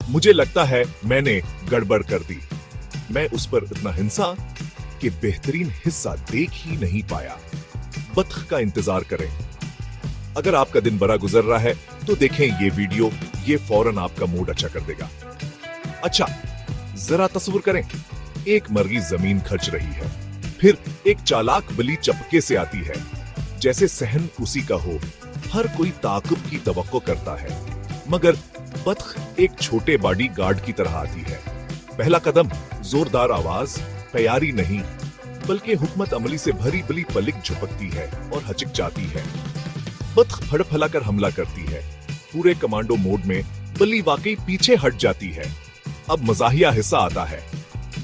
मुझे लगता है मैंने गड़बड़ कर दी। मैं उस पर इतना हिंसा कि बेहतरीन हिस्सा देख ही नहीं पाया। बत्ख का इंतजार करें। अगर आपका दिन बड़ा गुजर रहा है तो देखें ये वीडियो, ये फौरन आपका मूड अच्छा कर देगा। अच्छा, जरा तस्वीर करें, एक मुर्गी जमीन खर्च रही है, फिर एक चालाक बली चपके से आती है, जैसे सहन उसी का हो। हर कोई ताकुब की तवक्को करता है, मगर बत्ख एक छोटे बॉडी गार्ड की तरह आती है। पहला कदम, जोरदार आवाज, तैयारी नहीं बल्कि हुकमत अमली से भरी बली पलक झपकती है और हचक जाती है। बत्ख फड़फड़ा कर हमला करती है। पूरे कमांडो मोड में बली वाकई पीछे हट जाती है। अब मजाहिया हिस्सा आता है।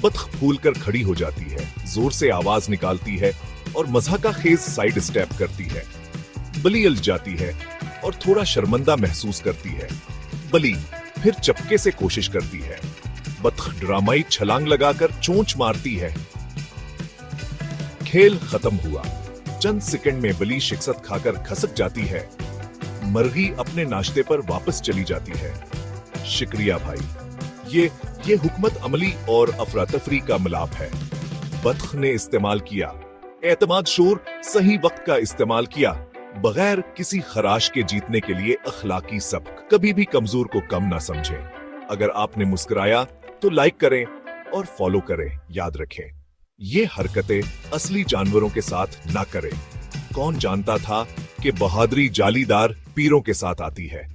बत्ख फूल कर खड़ी हो जाती है, जोर से आवाज निकालती है और मज़ाका खेज साइड स्टेप करती है। बली उलझ जाती है और थोड़ा शर्मिंदा महसूस करती है। बली फिर चपके से कोशिश करती है। बत्ख ड्रामाई छलांग लगाकर चोंच मारती है। खेल खत्म हुआ। चंद सेकंड में बली शिकस्त खाकर खसक जाती है। मुर्गी अपने नाश्ते पर वापस चली जाती है। शुक्रिया भाई। ये हुकमत अमली और अफरा तफरी का मिलाप है। बत्ख ने इस्तेमाल किया एतमाद शोर, सही वक्त का इस्तेमाल किया, बगैर किसी खराश के जीतने के लिए अखलाकी सबक। कभी भी कमजोर को कम ना समझें। अगर आपने मुस्कुराया तो लाइक करें और फॉलो करें। याद रखें, ये हरकतें असली जानवरों के साथ ना करें। कौन जानता था कि बहादुरी जालीदार पीरों के साथ आती है।